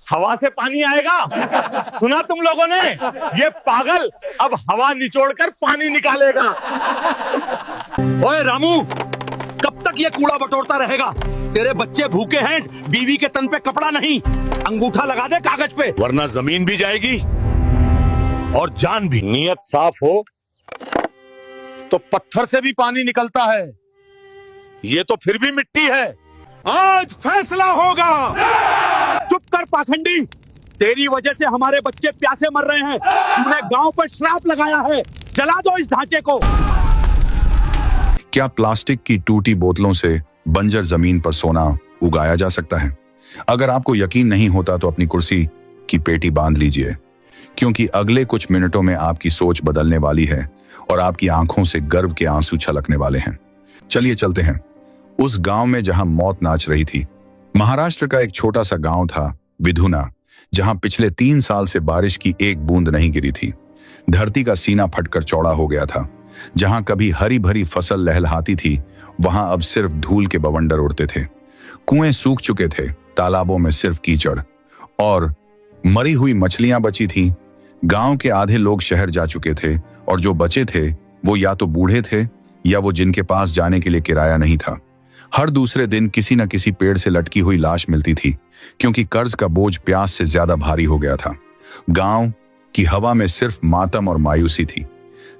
हवा से पानी आएगा। सुना तुम लोगों ने? ये पागल अब हवा निचोड़कर पानी निकालेगा। ओए रामू, कब तक ये कूड़ा बटोरता रहेगा? तेरे बच्चे भूखे हैं, बीवी के तन पे कपड़ा नहीं। अंगूठा लगा दे कागज पे, वरना जमीन भी जाएगी और जान भी। नीयत साफ हो तो पत्थर से भी पानी निकलता है, ये तो फिर भी मिट्टी है। आज फैसला होगा। चुप कर पाखंडी, तेरी वजह से हमारे बच्चे प्यासे मर रहे हैं। तूने गांव पर श्राप लगाया है, जला दो इस ढांचे को। क्या प्लास्टिक की टूटी बोतलों से बंजर जमीन पर सोना उगाया जा सकता है? अगर आपको यकीन नहीं होता तो अपनी कुर्सी की पेटी बांध लीजिए, क्योंकि अगले कुछ मिनटों में आपकी सोच बदलने वाली है और आपकी आंखों से गर्व के आंसू छलकने वाले हैं। चलिए चलते हैं उस गांव में जहां मौत नाच रही थी। महाराष्ट्र का एक छोटा सा गांव था विधुना, जहां पिछले 3 साल से बारिश की एक बूंद नहीं गिरी थी। धरती का सीना फटकर चौड़ा हो गया था। जहां कभी हरी भरी फसल लहलहाती थी, वहां अब सिर्फ धूल के बवंडर उड़ते थे। कुएं सूख चुके थे, तालाबों में सिर्फ कीचड़ और मरी हुई मछलियां बची थीं। गांव के आधे लोग शहर जा चुके थे और जो बचे थे वो या तो बूढ़े थे या वो जिनके पास जाने के लिए किराया नहीं था। हर दूसरे दिन किसी न किसी पेड़ से लटकी हुई लाश मिलती थी, क्योंकि कर्ज का बोझ प्यास से ज्यादा भारी हो गया था। गांव की हवा में सिर्फ मातम और मायूसी थी।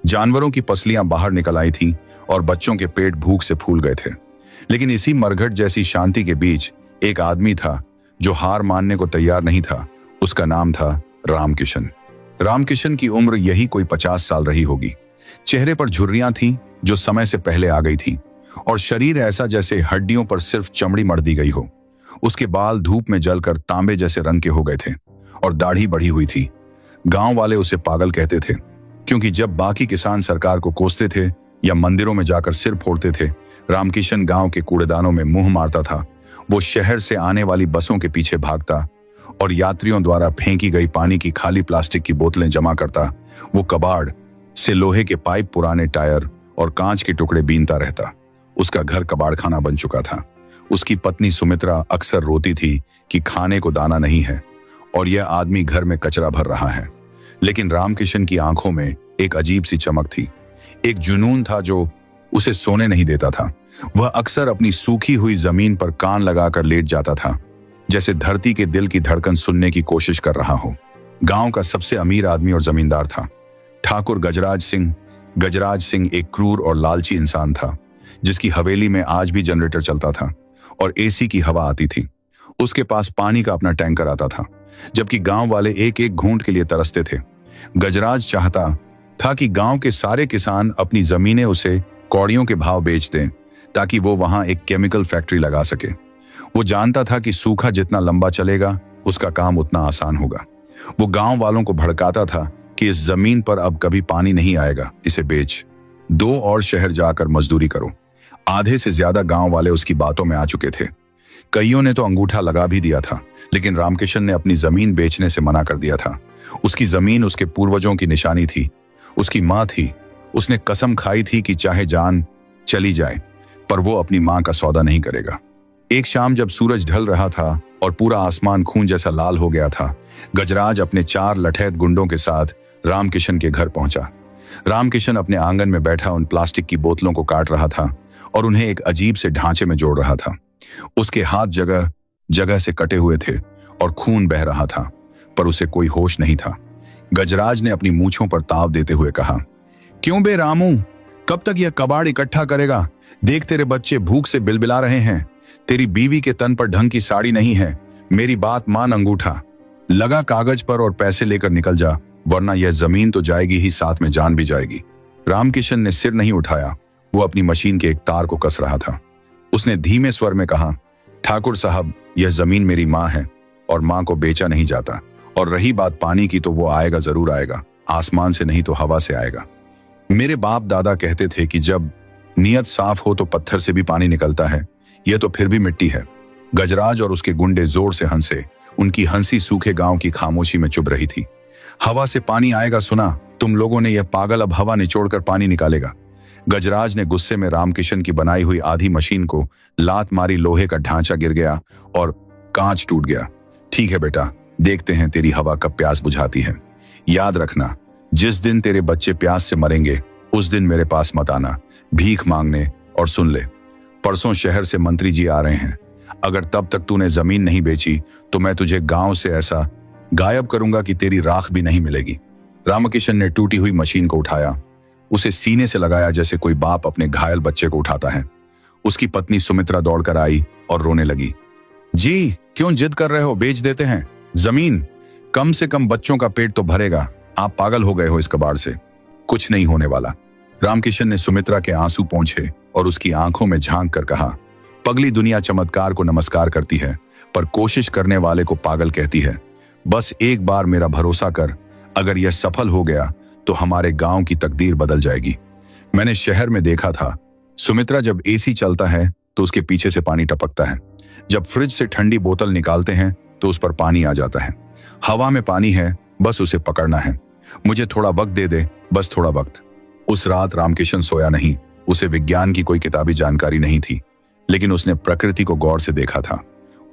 जानवरों की पसलियां बाहर निकल आई थीं और बच्चों के पेट भूख से फूल गए थे। लेकिन इसी मरघट जैसी शांति के बीच एक आदमी था जो हार मानने को तैयार नहीं था। उसका नाम था रामकिशन। रामकिशन की उम्र यही कोई 50 साल रही होगी। चेहरे पर झुर्रियां थीं जो समय से पहले आ गई थीं, और शरीर ऐसा जैसे हड्डियों पर सिर्फ चमड़ी मढ़ दी गई हो। उसके बाल धूप में जलकर तांबे जैसे रंग के हो गए थे और दाढ़ी बढ़ी हुई थी। गांव वाले उसे पागल कहते थे, क्योंकि जब बाकी किसान सरकार को कोसते थे या मंदिरों में जाकर सिर फोड़ते थे, रामकिशन गांव के कूड़ेदानों में मुंह मारता था। वो शहर से आने वाली बसों के पीछे भागता और यात्रियों द्वारा फेंकी गई पानी की खाली प्लास्टिक की बोतलें जमा करता। वो कबाड़ से लोहे के पाइप, पुराने टायर और कांच के टुकड़े बीनता रहता। उसका घर कबाड़खाना बन चुका था। उसकी पत्नी सुमित्रा अक्सर रोती थी कि खाने को दाना नहीं है और यह आदमी घर में कचरा भर रहा है। लेकिन रामकिशन की आंखों में एक अजीब सी चमक थी। एक जुनून था जो उसे सोने नहीं देता था। वह अक्सर अपनी सूखी हुई जमीन पर कान लगाकर लेट जाता था, जैसे धरती के दिल की धड़कन सुनने की कोशिश कर रहा हो। गांव का सबसे अमीर आदमी और जमींदार था ठाकुर गजराज सिंह। गजराज सिंह एक क्रूर और लालची इंसान था, जिसकी हवेली में आज भी जनरेटर चलता था और एसी की हवा आती थी। उसके पास पानी का अपना टैंकर आता था, जबकि गांव वाले एक एक घूंट के लिए तरसते थे। गजराज चाहता था कि गांव के सारे किसान अपनी जमीनें उसे कौड़ियों के भाव बेच दें, ताकि वो वहां एक केमिकल फैक्ट्री लगा सके। वो जानता था कि सूखा जितना लंबा चलेगा, उसका काम उतना आसान होगा। वो गांव वालों को भड़काता था कि इस जमीन पर अब कभी पानी नहीं आएगा, इसे बेच दो और शहर जाकर मजदूरी करो। आधे से ज्यादा गांव वाले उसकी बातों में आ चुके थे। कईयों ने तो अंगूठा लगा भी दिया था, लेकिन रामकिशन ने अपनी जमीन बेचने से मना कर दिया था। उसकी जमीन उसके पूर्वजों की निशानी थी, उसकी मां थी। उसने कसम खाई थी कि चाहे जान चली जाए, पर वो अपनी मां का सौदा नहीं करेगा। एक शाम जब सूरज ढल रहा था और पूरा आसमान खून जैसा लाल हो गया था, गजराज अपने 4 लठैत गुंडों के साथ रामकिशन के घर पहुंचा। रामकिशन अपने आंगन में बैठा उन प्लास्टिक की बोतलों को काट रहा था और उन्हें एक अजीब से ढांचे में जोड़ रहा था। उसके हाथ जगह जगह से कटे हुए थे और खून बह रहा था, पर उसे कोई होश नहीं था। गजराज ने अपनी मूंछों पर ताव देते हुए कहा, क्यों बे रामू, कब तक यह कबाड़ इकट्ठा करेगा? देख, तेरे बच्चे भूख से बिलबिला रहे हैं। तेरी बीवी के तन पर ढंग की साड़ी नहीं है। मेरी बात मान, अंगूठा लगा कागज पर और पैसे लेकर निकल जा, वरना यह जमीन तो जाएगी ही, साथ में जान भी जाएगी। रामकिशन ने सिर नहीं उठाया। वो अपनी मशीन के एक तार को कस रहा था। उसने धीमे स्वर में कहा, ठाकुर साहब, यह जमीन मेरी माँ है और माँ को बेचा नहीं जाता। और रही बात पानी की, तो वो आएगा, जरूर आएगा। आसमान से नहीं तो हवा से आएगा। मेरे बाप दादा कहते थे कि जब नीयत साफ हो तो पत्थर से भी पानी निकलता है। यह तो फिर भी मिट्टी है। गजराज और उसके गुंडे जोर से हंसे। उनकी हंसी सूखे गांव की खामोशी में चुभ रही थी। हवा से पानी आएगा सुना? तुम लोगों ने, यह पागल अब हवा निचोड़कर पानी निकालेगा। गजराज ने गुस्से में रामकिशन की बनाई हुई आधी मशीन को लात मारी। लोहे का ढांचा गिर गया और कांच टूट गया। ठीक है बेटा, देखते हैं तेरी हवा कब प्यास बुझाती है। याद रखना, जिस दिन तेरे बच्चे प्यास से मरेंगे उस दिन मेरे पास मत आना भीख मांगने। और सुन ले, परसों शहर से मंत्री जी आ रहे हैं। अगर तब तक तूने जमीन नहीं बेची तो मैं तुझे गांव से ऐसा गायब करूंगा कि तेरी राख भी नहीं मिलेगी। रामकिशन ने टूटी हुई मशीन को उठाया, उसे सीने से लगाया जैसे कोई बाप अपने घायल बच्चे को उठाता है। उसकी पत्नी सुमित्रा दौड़कर आई और रोने लगी। जी क्यों जिद कर रहे हो, बेच देते हैं जमीन, कम से कम बच्चों का पेट तो भरेगा। आप पागल हो गए हो इस कबाड़ से, कुछ नहीं होने वाला। रामकिशन ने सुमित्रा के आंसू पोंछे और उसकी आंखों में झांक कर कहा, पगली दुनिया चमत्कार को नमस्कार करती है पर कोशिश करने वाले को पागल कहती है। बस एक बार मेरा भरोसा कर, अगर यह सफल हो गया तो हमारे गांव की तकदीर बदल जाएगी। मैंने शहर में देखा था, सुमित्रा, जब एसी चलता है तो उसके पीछे से पानी टपकता है, जब फ्रिज से ठंडी बोतल निकालते हैं तो उस पर पानी आ जाता है। हवा में पानी है, बस उसे पकड़ना है। मुझे थोड़ा वक्त दे दे, बस थोड़ा वक्त। उस रात रामकिशन सोया नहीं। उसे विज्ञान की कोई किताबी जानकारी नहीं थी, लेकिन उसने प्रकृति को गौर से देखा था।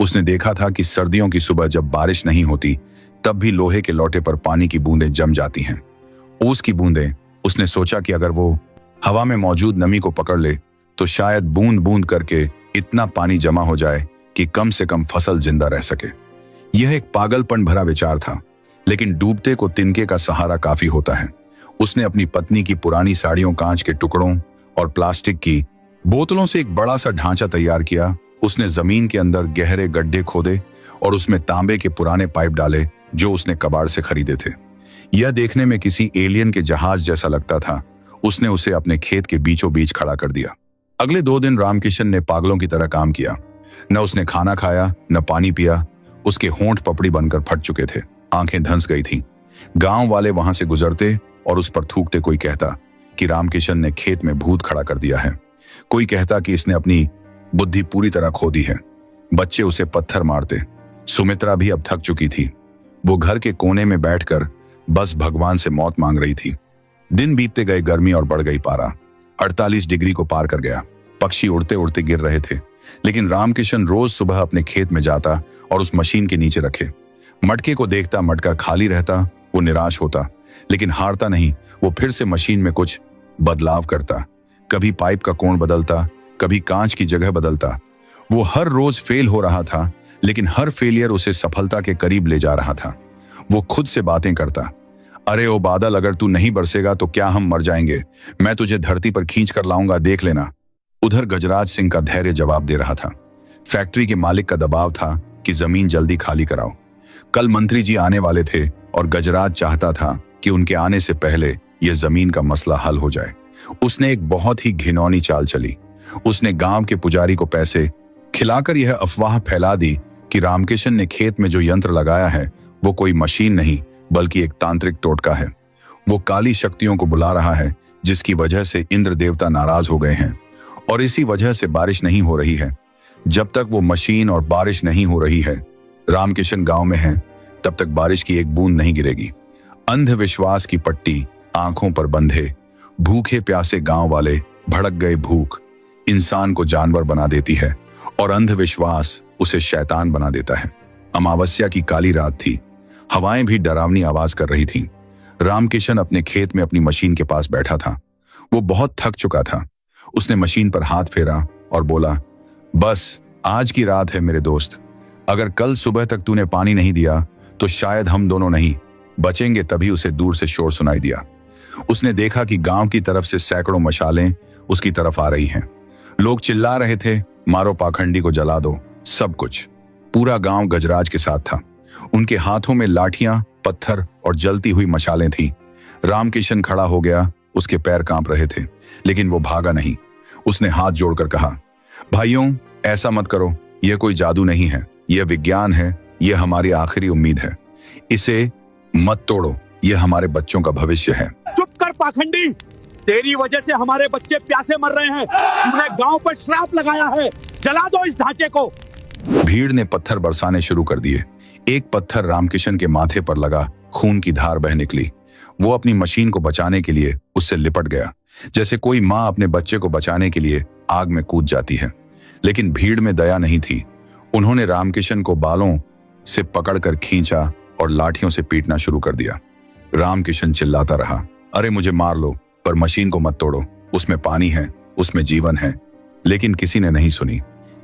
उसने देखा था कि सर्दियों की सुबह जब बारिश नहीं होती तब भी लोहे के लोटे पर पानी की बूंदें जम जाती हैं, ओस की बूंदें। उसने सोचा कि अगर वो हवा में मौजूद नमी को पकड़ ले तो शायद बूंद बूंद करके इतना पानी जमा हो जाए कि कम से कम फसल जिंदा रह सके। यह एक पागलपन भरा विचार था, लेकिन डूबते को तिनके का सहारा काफी होता है। उसने अपनी पत्नी की पुरानी साड़ियों, कांच के टुकड़ों और प्लास्टिक की बोतलों से एक बड़ा सा ढांचा तैयार किया। उसने जमीन के अंदर गहरे गड्ढे खोदे और उसमें तांबे के पुराने पाइप डाले जो उसने कबाड़ से खरीदे थे। यह देखने में किसी एलियन के जहाज जैसा लगता था। उसने उसे अपने खेत के बीचों बीच खड़ा कर दिया। अगले 2 दिन रामकिशन ने पागलों की तरह काम किया। न उसने खाना खाया, न पानी पिया। उसके होंठ पपड़ी बनकर फट चुके थे, आंखें धंस गई थीं। गांव वाले वहां से गुजरते और उस पर थूकते। कोई कहता कि रामकिशन ने खेत में भूत खड़ा कर दिया है, कोई कहता कि इसने अपनी बुद्धि पूरी तरह खो दी है। बच्चे उसे पत्थर मारते। सुमित्रा भी अब थक चुकी थी। वो घर के कोने में बैठकर बस भगवान से मौत मांग रही थी। दिन बीतते गए, गर्मी और बढ़ गई। पारा 48 डिग्री को पार कर गया। पक्षी उड़ते उड़ते गिर रहे थे, लेकिन रामकिशन रोज सुबह अपने खेत में जाता और उस मशीन के नीचे रखे मटके को देखता। मटका खाली रहता। वो निराश होता, लेकिन हारता नहीं। वो फिर से मशीन में कुछ बदलाव करता। कभी पाइप का कोण बदलता, कभी कांच की जगह बदलता। वो हर रोज फेल हो रहा था, लेकिन हर फेलियर उसे सफलता के करीब ले जा रहा था। वो खुद से बातें करता, अरे ओ बादल, अगर तू नहीं बरसेगा तो क्या हम मर जाएंगे? मैं तुझे धरती पर खींच कर लाऊंगा, देख लेना। उधर गजराज सिंह का धैर्य जवाब दे रहा था। फैक्ट्री के मालिक का दबाव था कि जमीन जल्दी खाली कराओ। कल मंत्री जी आने वाले थे और गजराज चाहता था कि उनके आने से पहले यह जमीन का मसला हल हो जाए। उसने एक बहुत ही घिनौनी चाल चली। उसने गांव के पुजारी को पैसे खिलाकर यह अफवाह फैला दी कि रामकिशन ने खेत में जो यंत्र लगाया है वो कोई मशीन नहीं बल्कि एक तांत्रिक टोटका है। वो काली शक्तियों को बुला रहा है, जिसकी वजह से इंद्र देवता नाराज हो गए हैं और इसी वजह से बारिश नहीं हो रही है। जब तक वो मशीन और बारिश नहीं हो रही है, रामकिशन गांव में है, तब तक बारिश की एक बूंद नहीं गिरेगी। अंधविश्वास की पट्टी आंखों पर बंधे भूखे प्यासे गांव वाले भड़क गए। भूख इंसान को जानवर बना देती है और अंधविश्वास उसे शैतान बना देता है। अमावस्या की काली रात थी। हवाएं भी डरावनी आवाज कर रही थीं। रामकिशन अपने खेत में अपनी मशीन के पास बैठा था। वो बहुत थक चुका था। उसने मशीन पर हाथ फेरा और बोला, बस आज की रात है मेरे दोस्त। अगर कल सुबह तक तूने पानी नहीं दिया तो शायद हम दोनों नहीं बचेंगे। तभी उसे दूर से शोर सुनाई दिया। उसने देखा कि गांव की तरफ से सैकड़ों मशालें उसकी तरफ आ रही हैं। लोग चिल्ला रहे थे, मारो पाखंडी को, जला दो। सब कुछ, पूरा गांव गजराज के साथ था। उनके हाथों में लाठियां, पत्थर और जलती हुई मशालें थीं। रामकिशन खड़ा हो गया। उसके पैर कांप रहे थे, लेकिन वो भागा नहीं। उसने हाथ जोड़कर कहा, भाइयों, ऐसा मत करो। यह कोई जादू नहीं है, यह विज्ञान है। यह हमारी आखिरी उम्मीद है। इसे मत तोड़ो, यह हमारे बच्चों का भविष्य है। चुप कर पाखंडी, तेरी वजह से हमारे बच्चे प्यासे मर रहे हैं। तूने गांव पर श्राप लगाया है, जला दो इस ढांचे को। भीड़ ने पत्थर बरसाने शुरू कर दिए। एक पत्थर रामकिशन के माथे पर लगा, खून की धार बह निकली। वो अपनी मशीन को बचाने के लिए उससे लिपट गया, जैसे कोई माँ अपने बच्चे को बचाने के लिए आग में कूद जाती है। लेकिन भीड़ में दया नहीं थी। उन्होंने रामकिशन को बालों से पकड़कर खींचा और लाठियों से पीटना शुरू कर दिया। रामकिशन चिल्लाता रहा, अरे मुझे मार लो, पर मशीन को मत तोड़ो, उसमें पानी है, उसमें जीवन है। लेकिन किसी ने नहीं सुनी।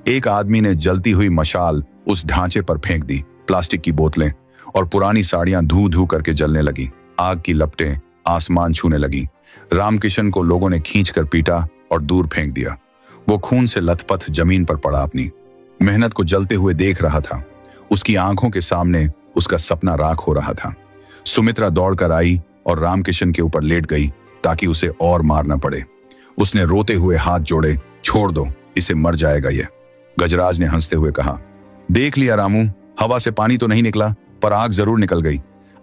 एक आदमी ने जलती हुई मशाल उस ढांचे पर फेंक दी। प्लास्टिक की बोतलें और पुरानी साड़ियां धू धू करके जलने लगी। आग की लपटें आसमान छूने लगी। रामकिशन को लोगों ने खींचकर पीटा और दूर फेंक दिया। वो खून से लथपथ जमीन पर पड़ा अपनी मेहनत को जलते हुए देख रहा था। उसकी आंखों के सामने उसका सपना राख हो रहा था। सुमित्रा दौड़कर आई और रामकिशन के ऊपर लेट गई ताकि उसे और मार न पड़े। उसने रोते हुए हाथ जोड़े, छोड़ दो, इसे मर जाएगा ये। गजराज ने हंसते हुए कहा, देख लिया रामू, हवा से पानी तो नहीं निकला, पर आग जरूर निकल गई।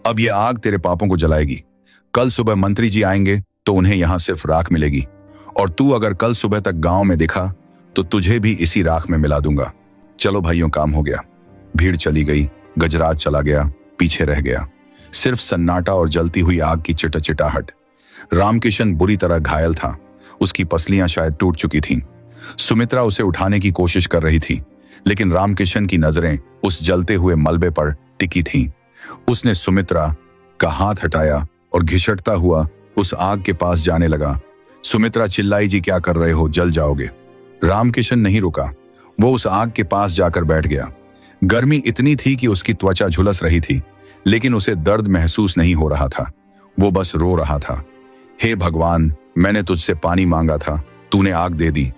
अब ये आग तेरे पापों को जलाएगी। कल सुबह मंत्री जी आएंगे तो उन्हें यहां सिर्फ राख मिलेगी, और तू अगर कल सुबह तक गांव में दिखा तो तुझे भी इसी राख में मिला दूंगा। चलो भाइयों, काम हो गया। भीड़ चली गई। गजराज चला गया, पीछे रह गया सिर्फ सन्नाटा और जलती हुई आग की चिटाहट। रामकिशन बुरी तरह घायल था। उसकी पसलियां शायद टूट चुकी थीं। सुमित्रा उसे उठाने की कोशिश कर रही थी, लेकिन रामकिशन की नजरें उस जलते हुए मलबे पर टिकी थीं। उसने सुमित्रा का हाथ हटाया और घिसटता हुआ उस आग के पास जाने लगा। सुमित्रा चिल्लाई, जी क्या कर रहे हो, जल जाओगे। रामकिशन नहीं रुका। वो उस आग के पास जाकर बैठ गया। गर्मी इतनी थी कि उसकी त्वचा झुलस रही थी, लेकिन उसे दर्द महसूस नहीं हो रहा था। वो बस रो रहा था, हे भगवान, मैंने तुझसे पानी मांगा था, तूने आग दे दी।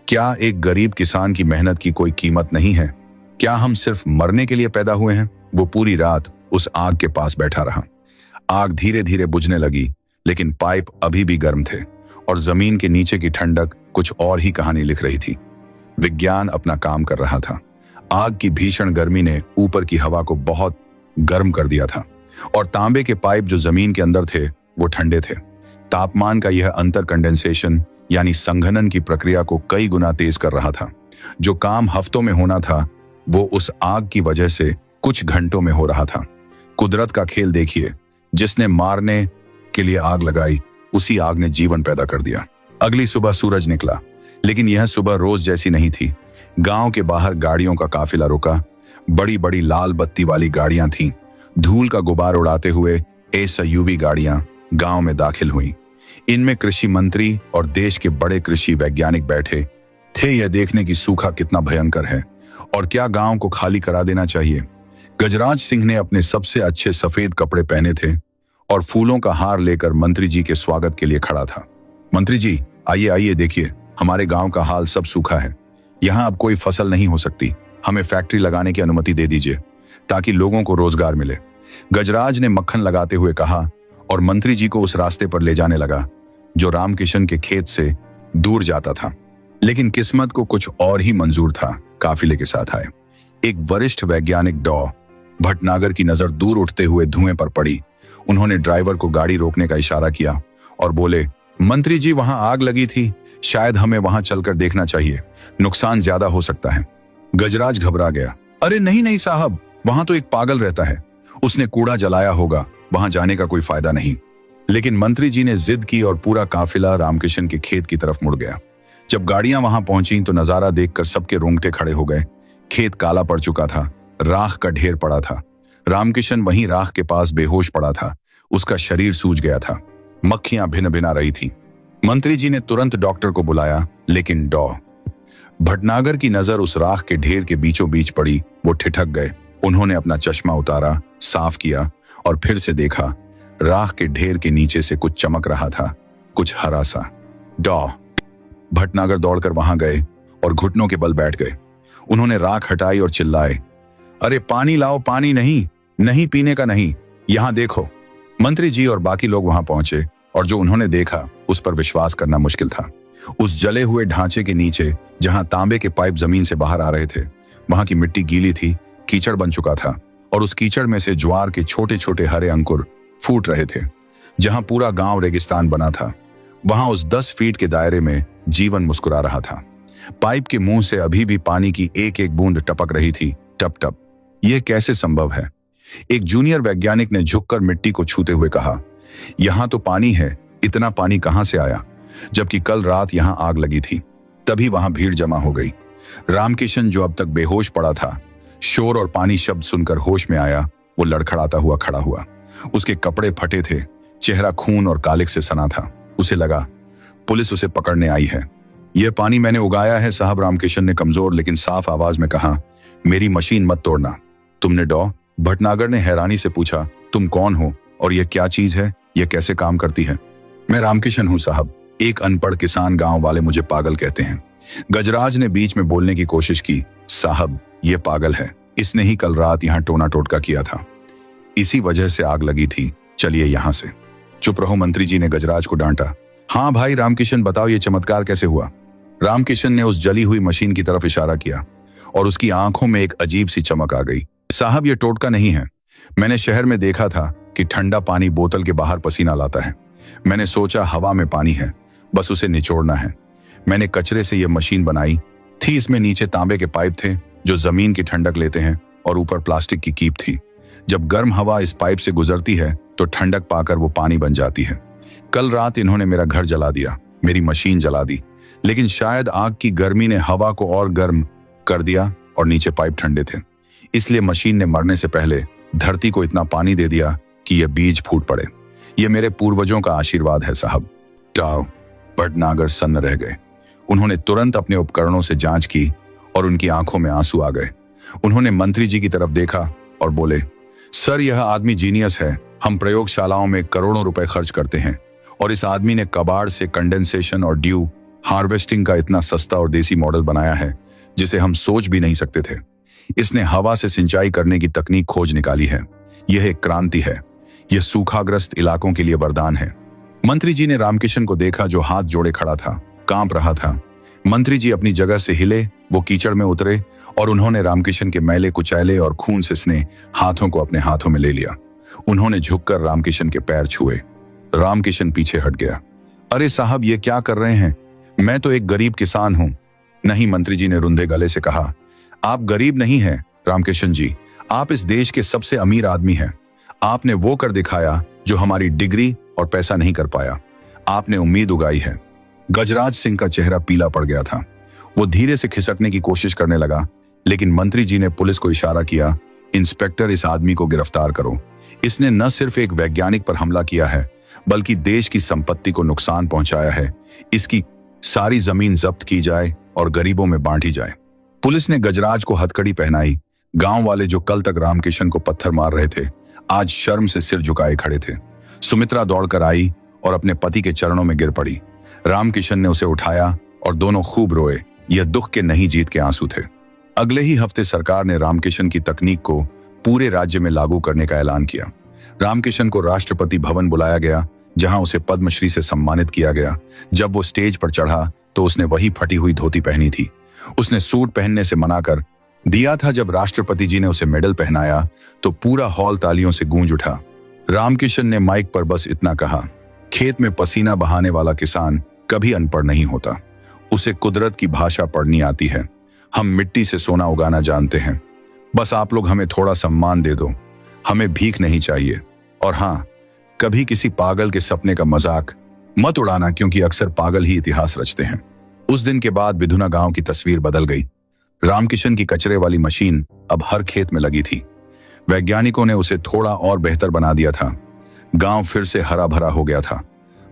क्या एक गरीब किसान की मेहनत की कोई कीमत नहीं है? क्या हम सिर्फ मरने के लिए पैदा हुए हैं? वो पूरी रात उस आग के पास बैठा रहा। आग धीरे धीरे बुझने लगी, लेकिन पाइप अभी भी गर्म थे और जमीन के नीचे की ठंडक कुछ और ही कहानी लिख रही थी। विज्ञान अपना काम कर रहा था। आग की भीषण गर्मी ने ऊपर की हवा को बहुत गर्म कर दिया था, और तांबे के पाइप जो जमीन के अंदर थे वो ठंडे थे। तापमान का यह अंतर कंडेंसेशन यानी संघनन की प्रक्रिया को कई गुना तेज कर रहा था। जो काम हफ्तों में होना था वो उस आग की वजह से कुछ घंटों में हो रहा था। कुदरत का खेल देखिए, जिसने मारने के लिए आग लगाई, उसी आग ने जीवन पैदा कर दिया। अगली सुबह सूरज निकला, लेकिन यह सुबह रोज जैसी नहीं थी। गांव के बाहर गाड़ियों का काफिला रुका। बड़ी बड़ी लाल बत्ती वाली गाड़ियां थीं। धूल का गुबार उड़ाते हुए एसयूवी गाड़ियां गांव में दाखिल हुईं। इनमें कृषि मंत्री और देश के बड़े कृषि वैज्ञानिक बैठे थे, यह देखने की सूखा कितना भयंकर है और क्या गांव को खाली करा देना चाहिए। गजराज सिंह ने अपने सबसे अच्छे सफेद कपड़े पहने थे और फूलों का हार लेकर मंत्री जी के स्वागत के लिए खड़ा था। मंत्री जी, आइए आइए, देखिए हमारे गांव का हाल सब सूखा है। यहाँ अब कोई फसल नहीं हो सकती। हमें फैक्ट्री लगाने की अनुमति दे दीजिए ताकि लोगों को रोजगार मिले। गजराज ने मक्खन लगाते हुए कहा और मंत्री जी को उस रास्ते पर ले जाने लगा जो रामकिशन के खेत से दूर जाता था। लेकिन किस्मत को कुछ और ही मंजूर था। काफिले के साथ आए एक वरिष्ठ वैज्ञानिक डॉ भटनागर की नजर दूर उठते हुए धुएं पर पड़ी। उन्होंने ड्राइवर को गाड़ी रोकने का इशारा किया और बोले, मंत्री जी वहां आग लगी थी, शायद हमें वहां चलकर देखना चाहिए, नुकसान ज्यादा हो सकता है। गजराज घबरा गया, अरे नहीं नहीं साहब, वहां तो एक पागल रहता है, उसने कूड़ा जलाया होगा, वहां जाने का कोई फायदा नहीं। लेकिन मंत्री जी ने जिद की और पूरा काफिला रामकिशन के खेत की तरफ मुड़ गया। जब गाड़ियां वहां पहुंची तो नजारा देखकर सबके रोंगटे खड़े हो गए। खेत काला पड़ चुका था, राख का ढेर पड़ा था। रामकिशन वहीं राख के पास बेहोश पड़ा था। उसका शरीर सूज गया था, मक्खियां भिन भिना रही थी। मंत्री जी ने तुरंत डॉक्टर को बुलाया, लेकिन डॉ भटनागर की नजर उस राख के ढेर के बीचों बीच पड़ी। वो ठिठक गए। उन्होंने अपना चश्मा उतारा, साफ किया और फिर से देखा। राख के ढेर के नीचे से कुछ चमक रहा था, कुछ हरा सा। डॉ भटनागर दौड़कर वहां गए और घुटनों के बल बैठ गए। उन्होंने राख हटाई और चिल्लाए, अरे पानी लाओ, पानी नहीं, नहीं पीने का नहीं, यहां देखो। मंत्री जी और बाकी लोग वहां पहुंचे और जो उन्होंने देखा उस पर विश्वास करना मुश्किल था। उस जले हुए ढांचे के नीचे जहां तांबे के पाइप जमीन से बाहर आ रहे थे, वहां की मिट्टी गीली थी, कीचड़ बन चुका था और उस कीचड़ में से ज्वार के छोटे छोटे हरे अंकुर फूट रहे थे। जहां पूरा गांव रेगिस्तान बना था, वहां उस 10 फीट के दायरे में जीवन मुस्कुरा रहा था। पाइप के मुंह से अभी भी पानी की एक एक बूंद टपक रही थी, टप टप। यह कैसे संभव है? एक जूनियर वैज्ञानिक ने झुककर मिट्टी को छूते हुए कहा, यहां तो पानी है, इतना पानी कहां से आया? जबकि कल रात यहां आग लगी थी। तभी वहां भीड़ जमा हो गई। रामकिशन जो अब तक बेहोश पड़ा था, शोर और पानी शब्द सुनकर होश में आया। वो लड़खड़ाता हुआ खड़ा हुआ। उसके कपड़े फटे थे, चेहरा खून और कालिक से सना था। उसे लगा पुलिस उसे पकड़ने आई है। यह पानी मैंने उगाया है साहब, रामकिशन ने कमजोर लेकिन साफ आवाज में कहा। मेरी मशीन मत तोड़ना। तुमने डॉ? भटनागर ने हैरानी से पूछा। तुम कौन हो और यह क्या चीज है? यह कैसे काम करती है? मैं रामकिशन हूं साहब, एक अनपढ़ किसान। गांव वाले मुझे पागल कहते हैं। गजराज ने बीच में बोलने की कोशिश की। साहब, यह पागल है। इसने ही कल रात यहां टोना टोटका किया था, इसी वजह से आग लगी थी। चलिए यहां से। चुप रहो, मंत्री जी ने गजराज को डांटा। हाँ भाई रामकिशन, बताओ ये चमत्कार कैसे हुआ? रामकिशन ने उस जली हुई मशीन की तरफ इशारा किया और उसकी आंखों में एक अजीब सी चमक आ गई। साहब, ये टोटका नहीं है। मैंने शहर में देखा था कि ठंडा पानी बोतल के बाहर पसीना लाता है। मैंने सोचा हवा में पानी है, बस उसे निचोड़ना है। मैंने कचरे से यह मशीन बनाई थी। इसमें नीचे तांबे के पाइप थे जो जमीन की ठंडक लेते हैं और ऊपर प्लास्टिक की कीप थी। जब गर्म हवा इस पाइप से गुजरती है तो ठंडक पाकर वो पानी बन जाती है। कल रात इन्होंने मेरा घर जला दिया, मेरी मशीन जला दी, लेकिन शायद आग की गर्मी ने हवा को और गर्म कर दिया और नीचे पाइप ठंडे थे। इसलिए मशीन ने मरने से पहले धरती को इतना पानी दे दिया कि यह बीज फूट पड़े। यह मेरे पूर्वजों का आशीर्वाद है साहब। टाओ भटनागर सन्न रह गए। उन्होंने तुरंत अपने उपकरणों से जांच की और उनकी आंखों में आंसू आ गए। उन्होंने मंत्री जी की तरफ देखा और बोले, सर यह आदमी जीनियस है। हम प्रयोगशालाओं में करोड़ों रुपए खर्च करते हैं और इस आदमी ने कबाड़ से कंडेंसेशन और ड्यू हार्वेस्टिंग का इतना सस्ता और देसी मॉडल बनाया है जिसे हम सोच भी नहीं सकते थे। इसने हवा से सिंचाई करने की तकनीक खोज निकाली है। यह एक क्रांति है। यह सूखाग्रस्त इलाकों के लिए वरदान है। मंत्री जी ने रामकिशन को देखा जो हाथ जोड़े खड़ा था, कांप रहा था। मंत्री जी अपनी जगह से हिले, वो कीचड़ में उतरे और उन्होंने रामकिशन के मैले कुचैले और खून से सने हाथों को अपने हाथों में ले लिया। उन्होंने झुककर रामकिशन के पैर छुए। रामकिशन पीछे हट गया। अरे साहब, ये क्या कर रहे हैं? मैं तो एक गरीब किसान हूं। नहीं, मंत्री जी ने रुंधे गले से कहा। आप गरीब नहीं हैं रामकिशन जी, आप इस देश के सबसे अमीर आदमी हैं। आपने वो कर दिखाया जो हमारी डिग्री और पैसा नहीं कर पाया। आपने उम्मीद उगाई है। गजराज सिंह का चेहरा पीला पड़ गया था। वो धीरे से खिसकने की कोशिश करने लगा, लेकिन मंत्री जी ने पुलिस को इशारा किया, इंस्पेक्टर इस आदमी को गिरफ्तार करो। इसने न सिर्फ एक वैज्ञानिक पर हमला किया है बल्कि देश की संपत्ति को नुकसान पहुंचाया है। इसकी सारी जमीन जब्त की जाए और गरीबों में बांटी जाए। पुलिस ने गजराज को हथकड़ी पहनाई। गांव वाले जो कल तक रामकिशन को पत्थर मार रहे थे आज शर्म से सिर झुकाए खड़े थे। सुमित्रा दौड़कर आई और अपने पति के चरणों में गिर पड़ी। रामकिशन ने उसे उठाया और दोनों खूब रोए। यह दुख के नहीं जीत के आंसू थे। अगले ही हफ्ते सरकार ने रामकिशन की तकनीक को पूरे राज्य में लागू करने का ऐलान किया। रामकिशन को राष्ट्रपति भवन बुलाया गया जहां उसे पद्मश्री से सम्मानित किया गया। जब वो स्टेज पर चढ़ा तो उसने वही फटी हुई धोती पहनी थी। उसने सूट पहनने से मना कर दिया था। जब राष्ट्रपति जी ने उसे मेडल पहनाया तो पूरा हॉल तालियों से गूंज उठा। रामकिशन ने माइक पर बस इतना कहा, खेत में पसीना बहाने वाला किसान कभी अनपढ़ नहीं होता। उसे कुदरत की भाषा पढ़नी आती है। हम मिट्टी से सोना उगाना जानते हैं। बस आप लोग हमें थोड़ा सम्मान दे दो। हमें भीख नहीं चाहिए। और हाँ, कभी किसी पागल के सपने का मजाक मत उड़ाना, क्योंकि अक्सर पागल ही इतिहास रचते हैं। उस दिन के बाद विधुना गांव की तस्वीर बदल गई। रामकिशन की कचरे वाली मशीन अब हर खेत में लगी थी। वैज्ञानिकों ने उसे थोड़ा और बेहतर बना दिया था। गांव फिर से हरा भरा हो गया था।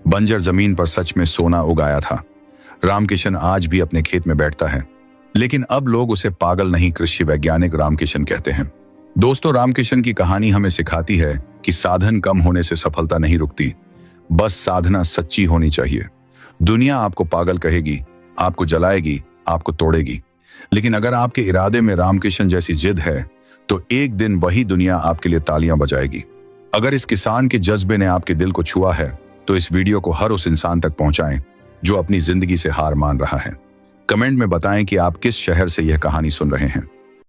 बंजर जमीन पर सच में सोना उगाया था। रामकिशन आज भी अपने खेत में बैठता है, लेकिन अब लोग उसे पागल नहीं, कृषि वैज्ञानिक रामकिशन कहते हैं। दोस्तों, रामकिशन की कहानी हमें सिखाती है कि साधन कम होने से सफलता नहीं रुकती, बस साधना सच्ची होनी चाहिए। दुनिया आपको पागल कहेगी, आपको जलाएगी, आपको तोड़ेगी, लेकिन अगर आपके इरादे में रामकिशन जैसी जिद है तो एक दिन वही दुनिया आपके लिए तालियां बजाएगी। अगर इस किसान के जज्बे ने आपके दिल को छुआ है तो इस वीडियो को हर उस इंसान तक पहुंचाएं जो अपनी जिंदगी से हार मान रहा है। कमेंट में बताएं कि आप किस शहर से यह कहानी सुन रहे हैं।